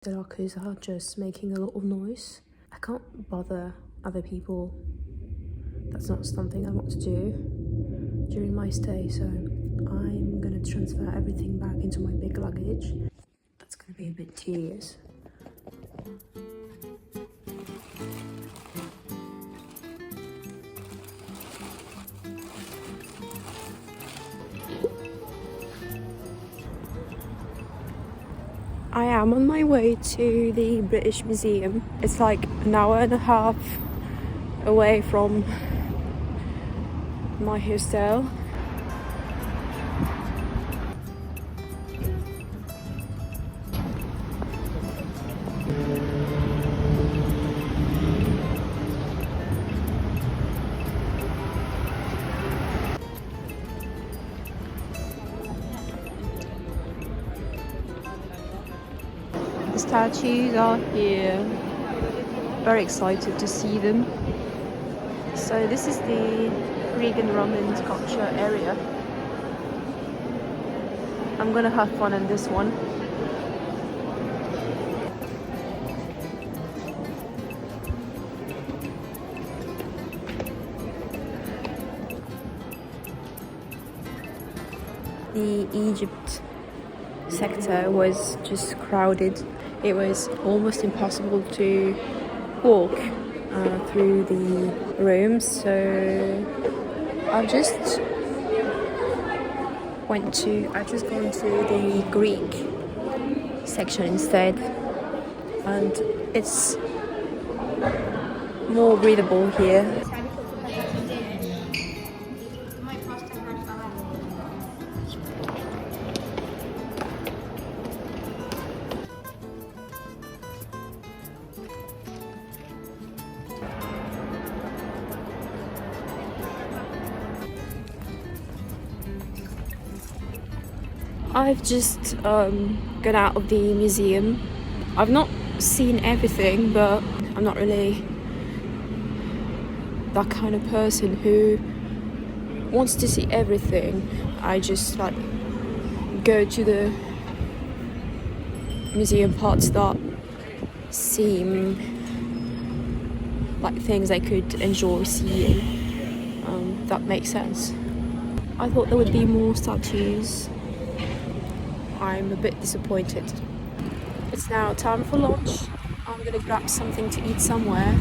the lockers are just making a lot of noise. I can't bother other people. That's not something I want to do during my stay, so I'm gonna transfer everything back into my big luggage. That's gonna be a bit tedious. I am on my way to the British Museum. It's like an hour and a half away from my hostel. The statues are here. Very excited to see them. So this is the Greek and Roman sculpture area. I'm gonna have fun in this one. The Egypt sector was just crowded. It was almost impossible to walk through the rooms, so I've just gone to the Greek section instead, and it's more breathable here. I've just got out of the museum. I've not seen everything, but I'm not really that kind of person who wants to see everything. I just like go to the museum parts that seem like things I could enjoy seeing. That makes sense. I thought there would be more statues. I'm a bit disappointed. It's now time for lunch. I'm gonna grab something to eat somewhere.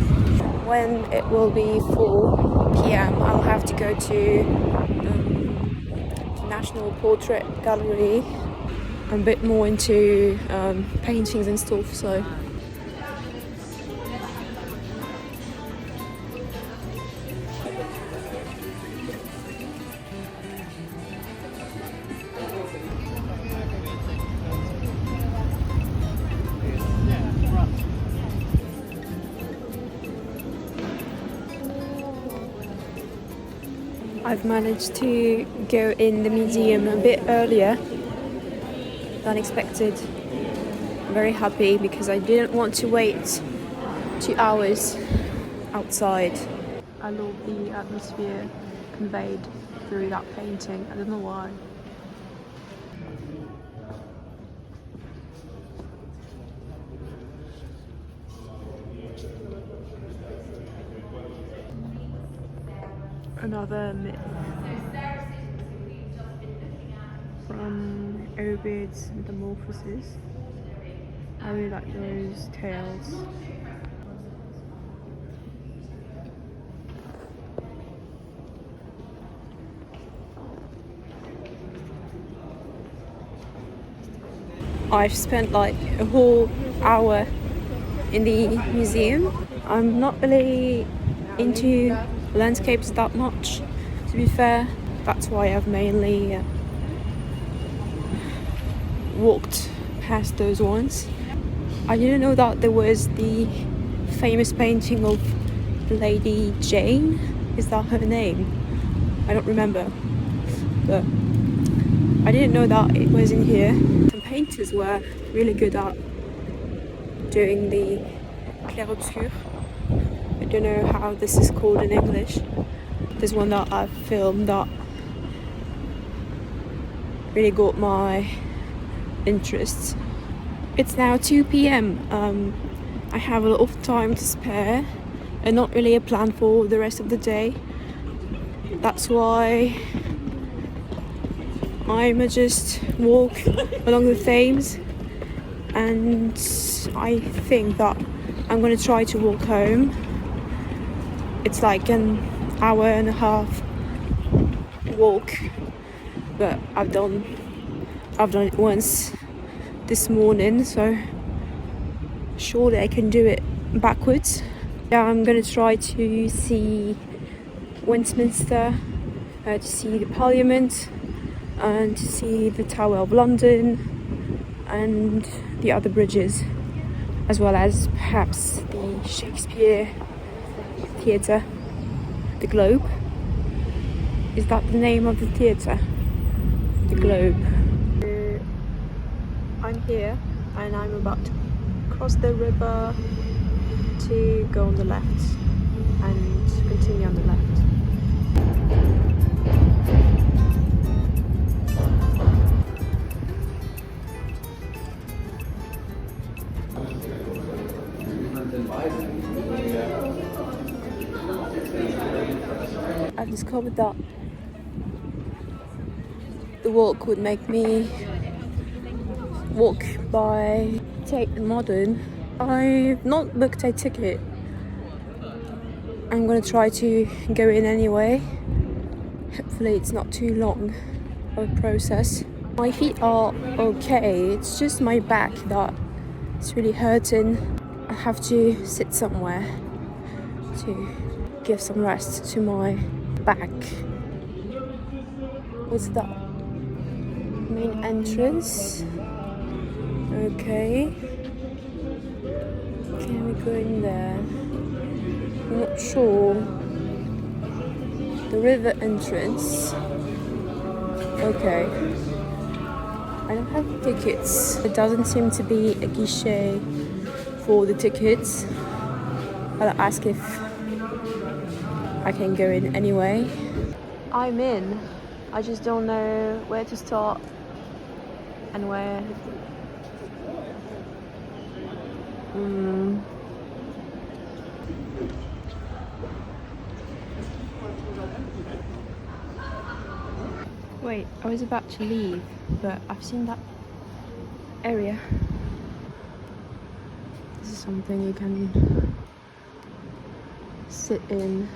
When it will be 4 p.m, I'll have to go to the National Portrait Gallery. I'm a bit more into paintings and stuff, so I've managed to go in the museum a bit earlier than expected. I'm very happy because I didn't want to wait 2 hours outside. I love the atmosphere conveyed through that painting. I don't know why. Another myth from Ovid's Metamorphoses. I really like those tales. I've spent like a whole hour in the museum. I'm not really into landscapes that much, to be fair. That's why I've mainly walked past those ones. I didn't know that there was the famous painting of Lady Jane. Is that her name? I don't remember, but I didn't know that it was in here. Some painters were really good at doing the clair-obscur. I don't know how this is called in English. There's one that I've filmed that really got my interest. It's now 2 p.m. I have a lot of time to spare and not really a plan for the rest of the day. That's why I'm just walk along the Thames, and I think that I'm gonna try to walk home. It's like an hour and a half walk, but I've done it once this morning, so surely I can do it backwards. Yeah, I'm gonna try to see Westminster, to see the Parliament, and to see the Tower of London and the other bridges, as well as perhaps the Shakespeare Theatre, the Globe. Is that the name of the theatre? The Globe. I'm here and I'm about to cross the river to go on the left and continue on the left. I've discovered that the walk would make me walk by Tate Modern. I've not booked a ticket. I'm gonna try to go in anyway. Hopefully it's not too long of a process. My feet are okay, it's just my back that is really hurting. I have to sit somewhere to give some rest to my back. What's that? Main entrance. Okay. Can we go in there? I'm not sure. The river entrance. Okay. I don't have tickets. There doesn't seem to be a guichet for the tickets. I'll ask if I can go in anyway. I'm in. I just don't know where to start and where. Wait, I was about to leave, but I've seen that area. This is something you can sit in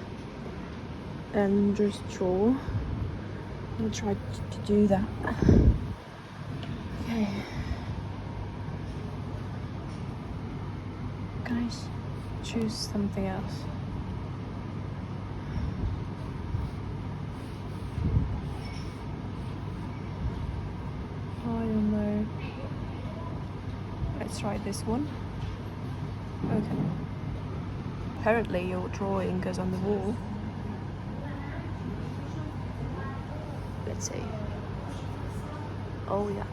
and just draw. I'll try to do that. Okay. Can I choose something else? I don't know. Let's try this one. Okay. Apparently your drawing goes on the wall. Let's see. Oh yeah.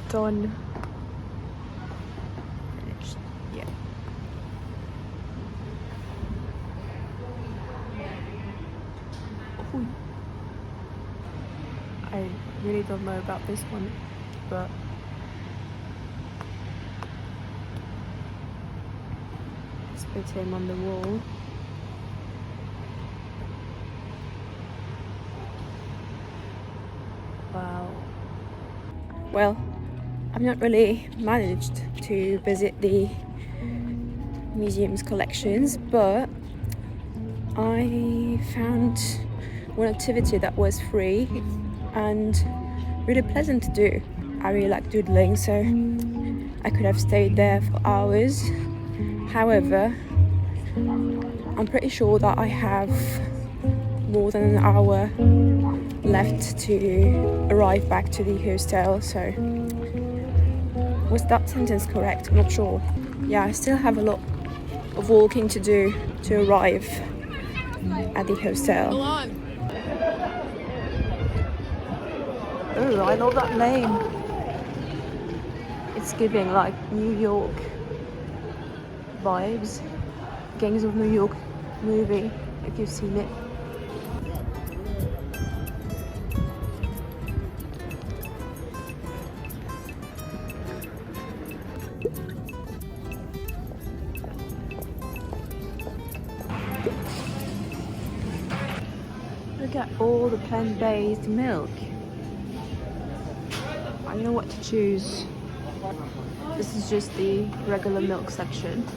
Done. Finished. Yeah. Ooh. I really don't know about this one, but let's put him on the wall. Wow. Well, I've not really managed to visit the museum's collections, but I found one activity that was free and really pleasant to do. I really like doodling, so I could have stayed there for hours. However, I'm pretty sure that I have more than an hour left to arrive back to the hostel, so was that sentence correct? I'm not sure. Yeah, I still have a lot of walking to do to arrive at the hostel. Oh, I love that name. It's giving like New York vibes. Gangs of New York movie, if you've seen it. Look at all the plant-based milk. I know what to choose. This is just the regular milk section.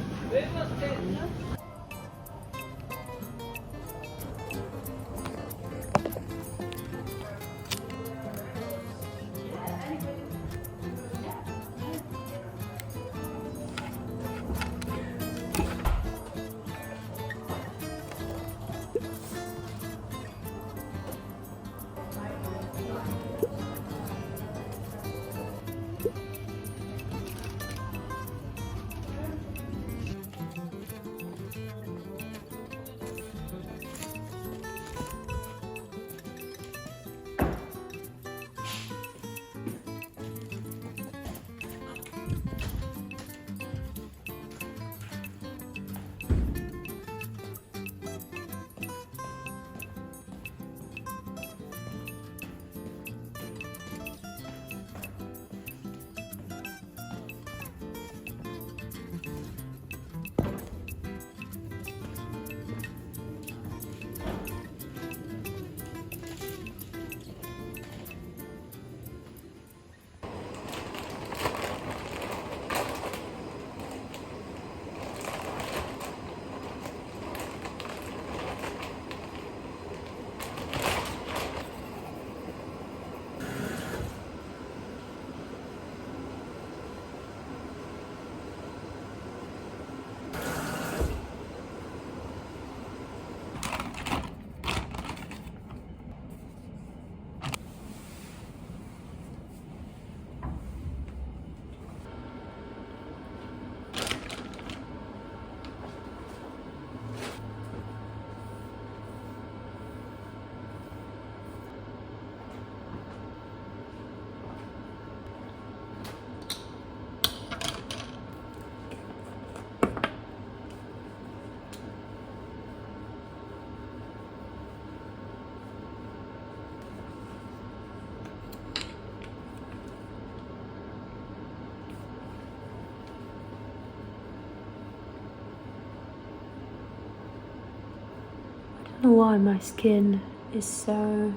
I don't know why my skin is so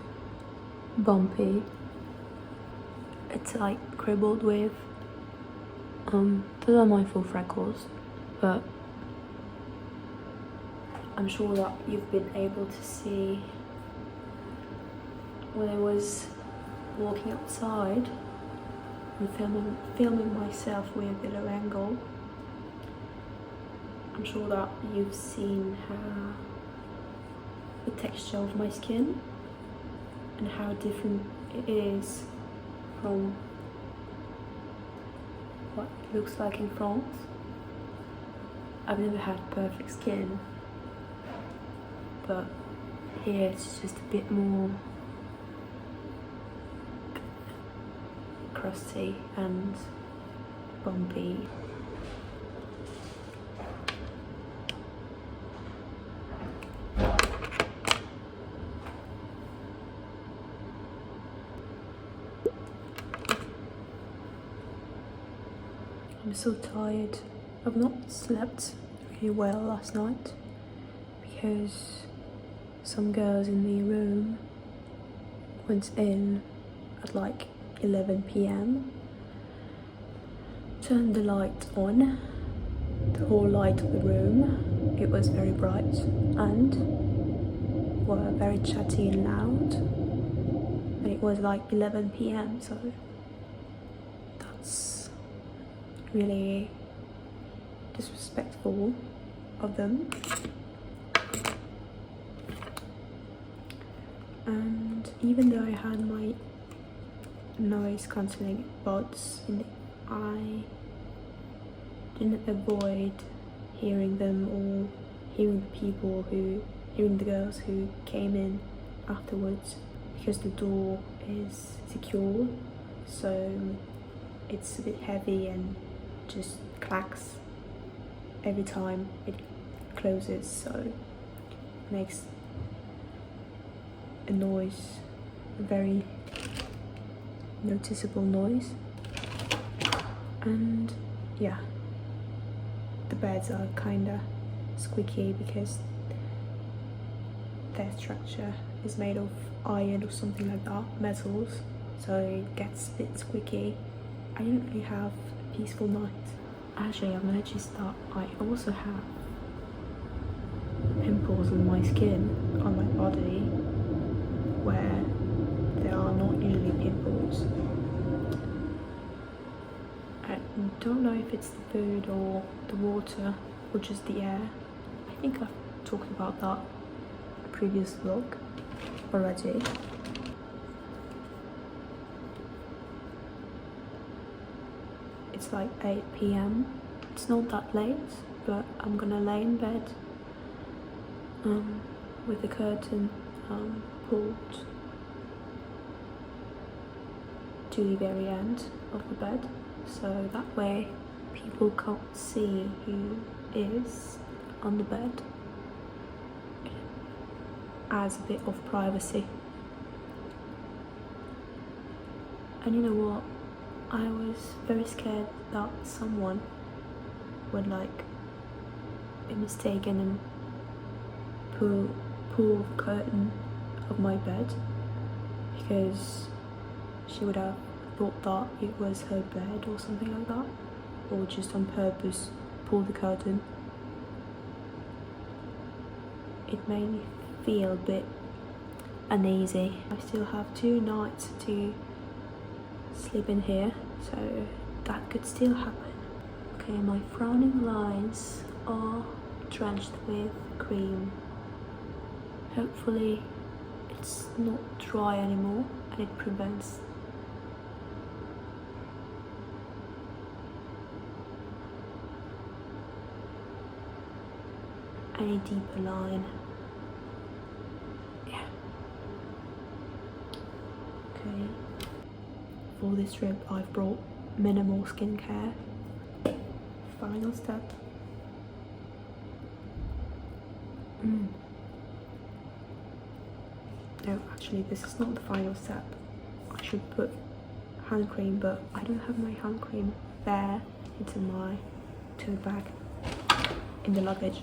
bumpy. It's like cribbled with those are my full freckles, but I'm sure that you've been able to see when I was walking outside and filming myself with a low angle. I'm sure that you've seen how the texture of my skin and how different it is from what it looks like in France. I've never had perfect skin, but here it's just a bit more crusty and bumpy. I'm so tired. I've not slept really well last night because some girls in the room went in at like 11 p.m, turned the light on, the whole light of the room. It was very bright and were very chatty and loud, and it was like 11 p.m, so that's really disrespectful of them. And even though I had my noise cancelling buds in, I didn't avoid hearing them or hearing the girls who came in afterwards, because the door is secure, so it's a bit heavy and just clacks every time it closes, so it makes a noise, a very noticeable noise. And yeah, the beds are kinda squeaky because their structure is made of iron or something like that, metals, so it gets a bit squeaky. I didn't really have a peaceful night. Actually, I've noticed that I also have pimples on my skin, on my body, where there are not usually pimples. I don't know if it's the food or the water or just the air. I think I've talked about that in a previous vlog already. It's like 8 p.m. It's not that late, but I'm gonna lay in bed with the curtain pulled to the very end of the bed, so that way people can't see who is on the bed. It adds a bit of privacy. And you know what? I was very scared that someone would like be mistaken and pull the curtain of my bed, because she would have thought that it was her bed or something like that, or just on purpose pull the curtain. It made me feel a bit uneasy. I still have 2 nights to sleep in here, so that could still happen. Okay, my frowning lines are drenched with cream. Hopefully it's not dry anymore and it prevents any deeper line. Yeah. Okay. For this trip I've brought minimal skincare. Final step. No, actually this is not the final step. I should put hand cream, but I don't have my hand cream there. It's in my tote bag in the luggage.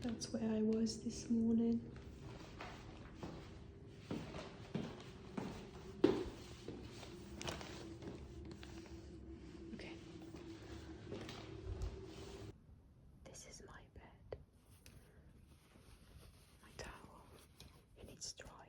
That's where I was this morning. Okay. This is my bed. My towel. It needs drying.